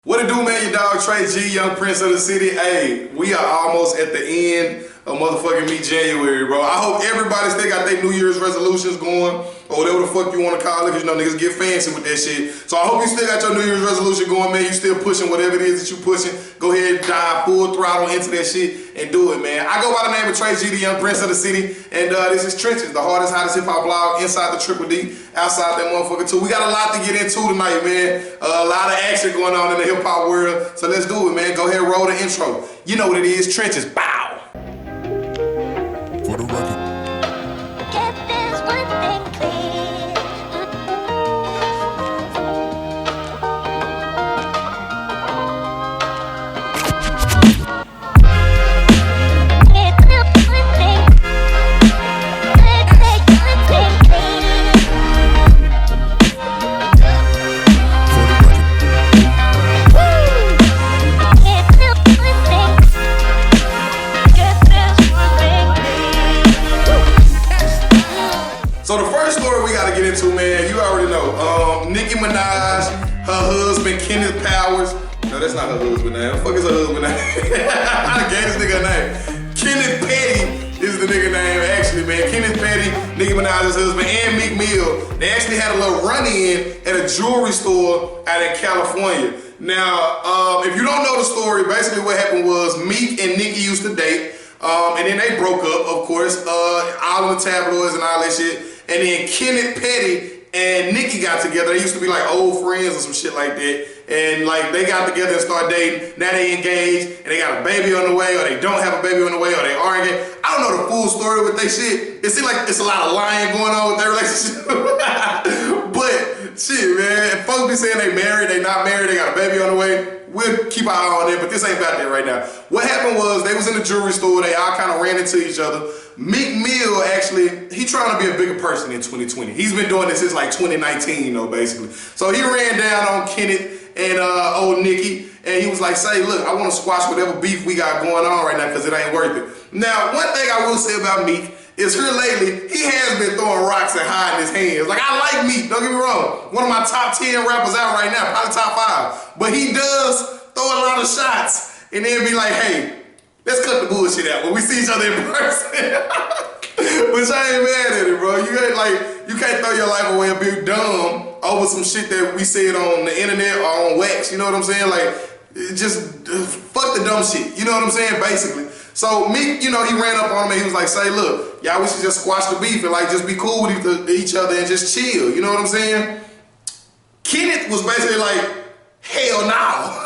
What it do, man? Your dog TreG, young prince of the city. Hey, we are almost at the end of motherfucking January, bro. I hope everybody still got their New Year's resolutions going, or whatever the fuck you want to call it, because you know niggas get fancy with that shit. So I hope you still got your New Year's resolution going, man. You still pushing whatever it is that you pushing. Go ahead, dive full throttle into that shit and do it, man. I go by the name of TreG, the young prince of the city, and this is Trenches, the hardest, hottest hip-hop blog inside the Triple D, outside that motherfucker too. We got a lot to get into tonight, man. A lot of action going on in the hip-hop world, so let's do it, man. Go ahead, roll the intro. You know what it is, Trenches, bow. For the record. Get this one thing clear. Get this one thing. Let's take one thing clear. For the record. Get this one thing. Get this one thing clear. So the first story we gotta get into, man, you already know. Nicki Minaj, her husband, Kenneth Powers. No, that's not her husband name. What the fuck is her husband name? I gave this nigga a name. Kenneth Petty is the nigga name, actually, man. Kenneth Petty, Nicki Minaj's husband, and Meek Mill. They actually had a little run-in at a jewelry store out in California. Now, if you don't know the story, basically what happened was Meek and Nicki used to date. And then they broke up, of course, all in the tabloids and all that shit. And then Kenneth Petty and Nicki got together. They used to be like old friends or some shit like that. And like they got together and started dating. Now they engaged and they got a baby on the way, or they don't have a baby on the way, or they are engaged. I don't know the full story with they shit. It seems like it's a lot of lying going on with their relationship. But shit, man, folks be saying they married, they not married, they got a baby on the way. We'll keep our eye on it, but this ain't about that right now. What happened was they was in the jewelry store. They all kind of ran into each other. Meek Mill, actually, he trying to be a bigger person in 2020. He's been doing this since like 2019, you know, basically. So he ran down on Kenneth and old Nicki, and he was like, say, look, I want to squash whatever beef we got going on right now because it ain't worth it. Now, one thing I will say about Meek is here lately, he has been throwing rocks and hiding his hands. Like, I like Meek, don't get me wrong. One of my top 10 rappers out right now, probably top 5. But he does throw a lot of shots and then be like, hey, let's cut the bullshit out when we see each other in person. Which I ain't mad at it, bro. You ain't like, you can't throw your life away and be dumb over some shit that we said on the internet or on wax, you know what I'm saying? Like, just fuck the dumb shit, you know what I'm saying, basically. So Meek, you know, he ran up on him and he was like, say, look, y'all, we should just squash the beef and like just be cool with each other and just chill, you know what I'm saying? Kenneth was basically like, hell no.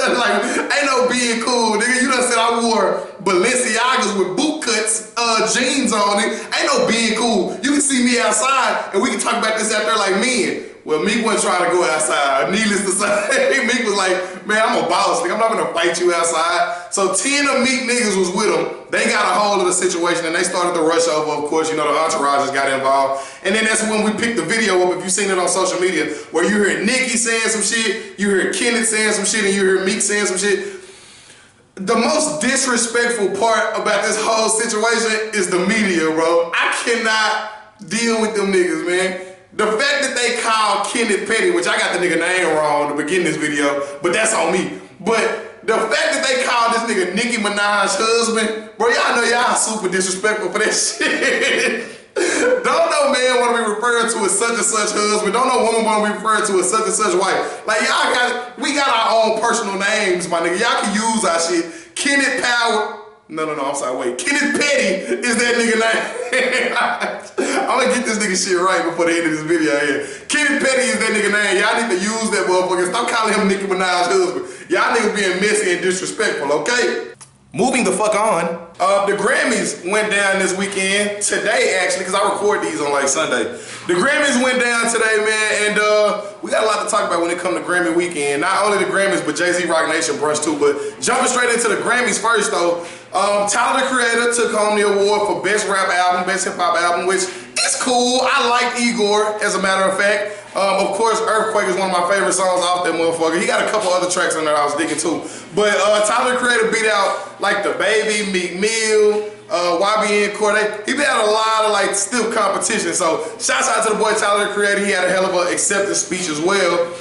Like, ain't no being cool, nigga. You done said I wore Balenciagas with boot cuts, jeans on it. Ain't no being cool. You can see me outside and we can talk about this out there like men. Well, Meek wasn't trying to go outside. Needless to say, Meek was like, man, I'm a boss, nigga. I'm not gonna fight you outside. So 10 of Meek niggas was with him. They got a hold of the situation and they started to rush over. Of course, you know, the entourages got involved. And then that's when we picked the video up, if you've seen it on social media, where you hear Nicki saying some shit, you hear Kenneth saying some shit, and you hear Meek saying some shit. The most disrespectful part about this whole situation is the media, bro. I cannot deal with them niggas, man. The fact that they called Kenneth Petty, which I got the nigga name wrong to begin this video, but that's on me. But the fact that they called this nigga Nicki Minaj's husband, bro, y'all know y'all super disrespectful for that shit. Don't no man want to be referred to as such and such husband. Don't no woman want to be referred to as such and such wife. Like we got our own personal names, my nigga. Y'all can use our shit. Kenneth Power. No, I'm sorry, wait. Kenneth Petty is that nigga name. I'm gonna get this nigga shit right before the end of this video here. Kenneth Petty is that nigga name. Y'all need to use that motherfucker. Stop calling him Nicki Minaj's husband. Y'all niggas being messy and disrespectful, okay? Moving the fuck on. The Grammys went down this weekend, today actually, because I record these on like Sunday. The Grammys went down today, man, and we got a lot to talk about when it comes to Grammy weekend. Not only the Grammys, but Jay-Z Rock Nation Brunch too. But jumping straight into the Grammys first though, Tyler, the Creator, took home the award for Best Rap Album, Best Hip Hop Album, which is cool. I like Igor, as a matter of fact. Of course, Earthquake is one of my favorite songs off that motherfucker. He got a couple other tracks on there I was digging too. But Tyler, the Creator, beat out like The Baby, Meek Mill, YBN Corday. He been had a lot of like stiff competition. So shouts out to the boy Tyler, the Creator. He had a hell of an acceptance speech as well.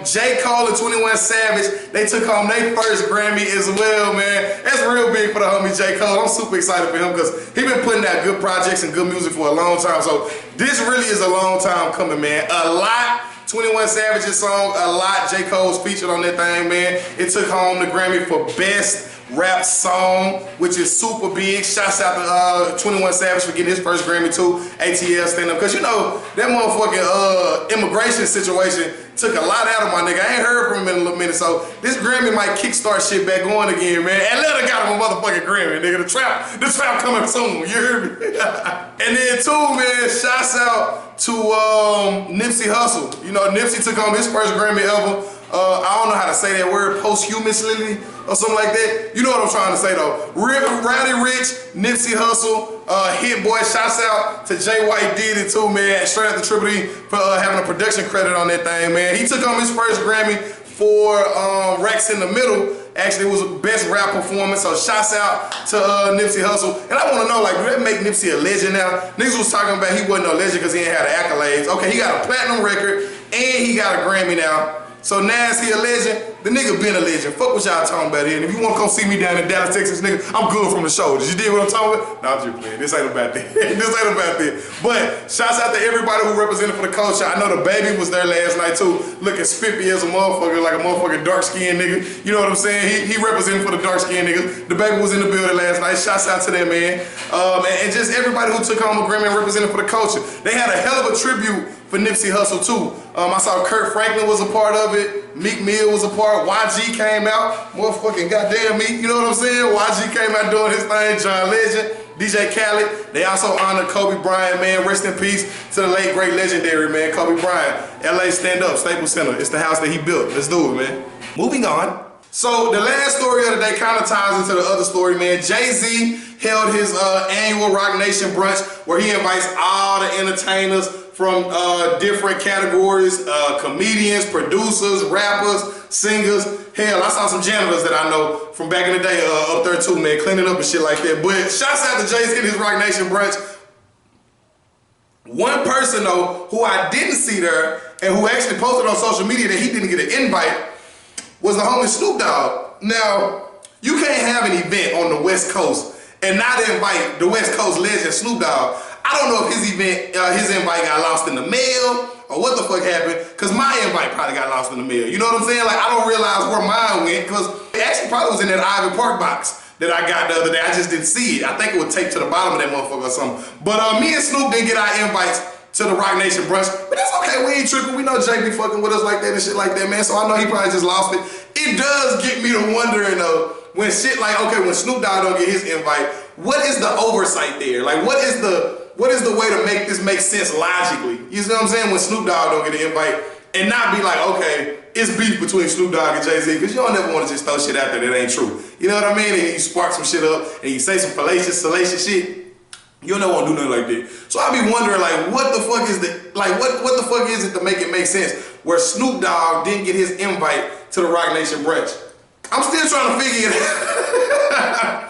J. Cole and 21 Savage, they took home their first Grammy as well, man. That's real big for the homie J. Cole. I'm super excited for him because he been putting out good projects and good music for a long time. So this really is a long time coming, man. A lot. 21 Savage's song, A Lot. J. Cole's featured on that thing, man. It took home the Grammy for Best Rap Song, which is super big. Shouts out to 21 Savage for getting his first Grammy too. ATL stand-up. Because you know, that motherfucking immigration situation took a lot out of my nigga. I ain't heard from him in a little minute, so this Grammy might kickstart shit back going again, man. Atlanta got him a motherfucking Grammy, nigga. The trap coming soon, you heard me? And then too, man, shouts out to Nipsey Hussle. You know, Nipsey took home his first Grammy ever. I don't know how to say that word, posthumously or something like that. You know what I'm trying to say though. Rowdy Rich, Nipsey Hussle, Hit Boy. Shouts out to Jay White did it too, man. Straight out the Triple D for having a production credit on that thing, man. He took home his first Grammy for Rex in the Middle. Actually, it was a best rap performance, so shouts out to Nipsey Hussle. And I want to know, like, do that make Nipsey a legend now? Niggas was talking about he wasn't no legend because he ain't had the accolades. Okay, he got a platinum record and he got a Grammy now. So now is he a legend? The nigga been a legend. Fuck what y'all talking about here. And if you want to come see me down in Dallas, Texas, nigga, I'm good from the shoulders. You dig what I'm talking about? Nah, I'm just playing. This ain't about that. This ain't about that. But shouts out to everybody who represented for the culture. I know the baby was there last night too, looking spiffy as a motherfucker, like a motherfucking dark-skinned nigga. You know what I'm saying? He represented for the dark-skinned niggas. The baby was in the building last night. Shouts out to that man. And just everybody who took home a Grammy and represented for the culture. They had a hell of a tribute for Nipsey Hussle too. I saw Kurt Franklin was a part of it. Meek Mill was a part. YG came out. Motherfucking goddamn Meek. You know what I'm saying? YG came out doing his thing. John Legend, DJ Khaled. They also honored Kobe Bryant, man. Rest in peace to the late great legendary man, Kobe Bryant. LA stand up, Staples Center. It's the house that he built. Let's do it, man. Moving on. So the last story of the day kind of ties into the other story, man. Jay-Z held his annual Rock Nation brunch where he invites all the entertainers from different categories, comedians, producers, rappers, singers. Hell, I saw some janitors that I know from back in the day up there too, man, cleaning up and shit like that. But shouts out to Jay-Z and his Rock Nation brunch. One person though, who I didn't see there and who actually posted on social media that he didn't get an invite was the homie Snoop Dogg. Now, you can't have an event on the West Coast and not invite the West Coast legend Snoop Dogg. I don't know if his invite got lost in the mail or what the fuck happened, because my invite probably got lost in the mail. You know what I'm saying? Like, I don't realize where mine went, because it actually probably was in that Ivy Park box that I got the other day. I just didn't see it. I think it was taped to the bottom of that motherfucker or something. But me and Snoop didn't get our invites to the Rock Nation brunch, but that's okay. We ain't tripping. We know Jay be fucking with us like that and shit like that, man. So I know he probably just lost it. It does get me to wondering though, when shit like, okay, when Snoop Dogg don't get his invite, what is the oversight there? Like, what is the way to make this make sense logically? You see what I'm saying? When Snoop Dogg don't get an invite and not be like, okay, it's beef between Snoop Dogg and Jay-Z, because you don't never want to just throw shit out there that ain't true. You know what I mean? And you spark some shit up and you say some salacious shit. You don't never want to do nothing like that. So I be wondering, like, what the fuck is what the fuck is it to make it make sense where Snoop Dogg didn't get his invite to the Rock Nation brunch? I'm still trying to figure it out.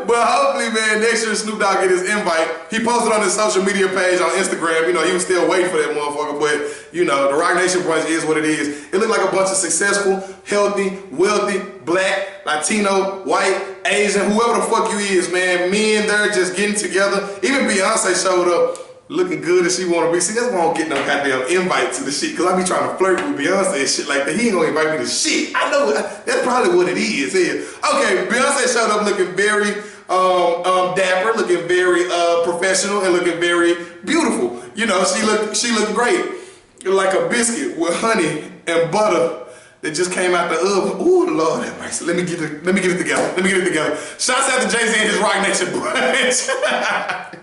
But hopefully, man, next year Snoop Dogg get his invite. He posted on his social media page on Instagram. You know, he was still waiting for that motherfucker. But, you know, the Rock Nation brunch is what it is. It looked like a bunch of successful, healthy, wealthy, black, Latino, white, Asian, whoever the fuck you is, man. Men there just getting together. Even Beyonce showed up looking good as she want to be. See, that's why I don't get no goddamn invite to the shit, because I be trying to flirt with Beyonce and shit like that. He ain't gonna invite me to shit. I know, that's probably what it is. Yeah. Okay, Beyonce showed up looking very dapper, looking very professional, and looking very beautiful. You know, she looked great. Like a biscuit with honey and butter that just came out the oven. Ooh, Lord have mercy. Let me get it together. Shouts out to Jay-Z and his Rock Nation brunch.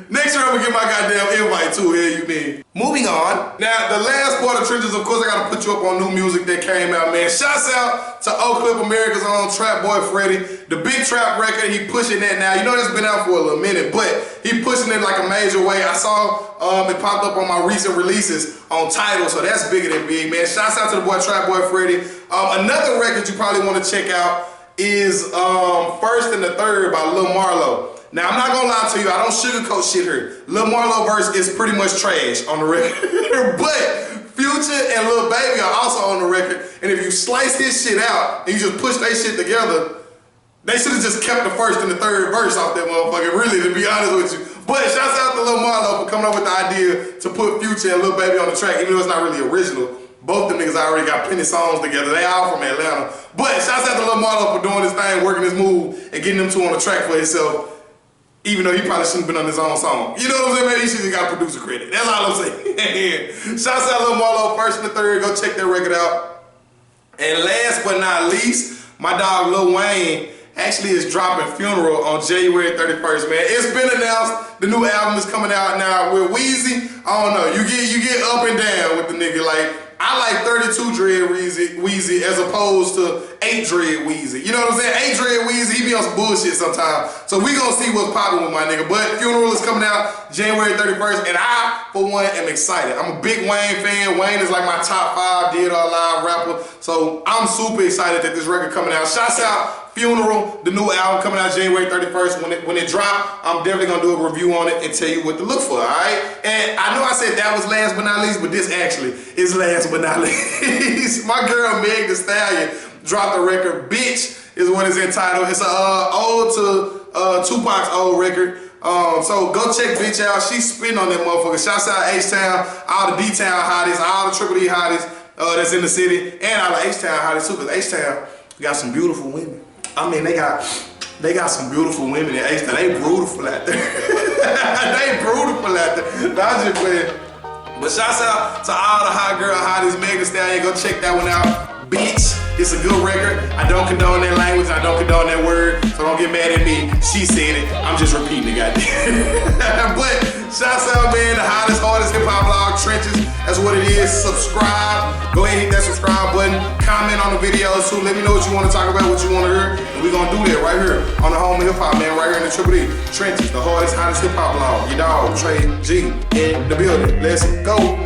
Next year I'm gonna get my goddamn invite too, here you mean. Moving on. Now, the last part of Trenches, of course, I gotta put you up on new music that came out, man. Shouts out to Oak Cliff America's own Trap Boy Freddy. The big trap record, he pushing that now. You know that's been out for a little minute, but he pushing it like a major way. I saw it popped up on my recent releases on Tidal, so that's bigger than big, man. Shouts out to the boy Trap Boy Freddy. Another record you probably want to check out is First and the Third by Lil Marlo. Now, I'm not gonna lie to you, I don't sugarcoat shit here. Lil Marlo verse is pretty much trash on the record, but Future and Lil Baby are also on the record. And if you slice his shit out and you just push their shit together, they should have just kept the first and the third verse off that motherfucker, really, to be honest with you. But shouts out to Lil Marlo for coming up with the idea to put Future and Lil Baby on the track, even though it's not really original. Both them niggas already got plenty of songs together. They all from Atlanta. But shouts out to Lil Marlo for doing his thing, working his move, and getting them two on the track for himself, even though he probably shouldn't have been on his own song. You know what I'm saying, man? He should have got producer credit. That's all I'm saying. Shouts out to Lil Marlo, first and the third. Go check that record out. And last but not least, my dog Lil Wayne actually is dropping Funeral on January 31st, man. It's been announced. The new album is coming out now with Weezy. I don't know. You get up and down with the nigga. Like, I like 32 Dread Weezy as opposed to 8 Dread Weezy. You know what I'm saying? 8 Dread Weezy, he be on some bullshit sometimes. So we gonna see what's popping with my nigga. But Funeral is coming out January 31st, and I, for one, am excited. I'm a big Wayne fan. Wayne is like my top 5 Dead or Alive rapper. So I'm super excited that this record coming out. Shouts out Funeral, the new album coming out January 31st. When it drop, I'm definitely gonna do a review on it and tell you what to look for, alright? And I know I said that was last but not least, but this actually is last but not least. My girl Meg Thee Stallion dropped a record. Bitch is what it's entitled. It's a ode to Tupac's old record. So go check Bitch out. She's spitting on that motherfucker. Shouts out H-Town, all the D-Town hotties, all the Triple D hotties that's in the city, and all the H-Town hotties too, because H-Town got some beautiful women. I mean, they got some beautiful women in H-Town. They beautiful out there. They beautiful out there. No, I'm just playing. But shouts out to all the hot girl hotties. Meg Thee Stallion, go check that one out. Bitch, it's a good record. I don't condone that language. I don't condone that word. So don't get mad at me. She said it. I'm just repeating it, goddamn. But shouts out, man. The hottest, hardest hip-hop blog, Trenches. That's what it is. Subscribe. Go ahead and hit that subscribe button. Comment on the videos too. Let me know what you want to talk about, what you want to hear. And we're going to do that right here on the home of hip-hop, man. Right here in the Triple D. Trenches, the hardest, hottest hip-hop blog. Your dog, TreG, in the building. Let's go.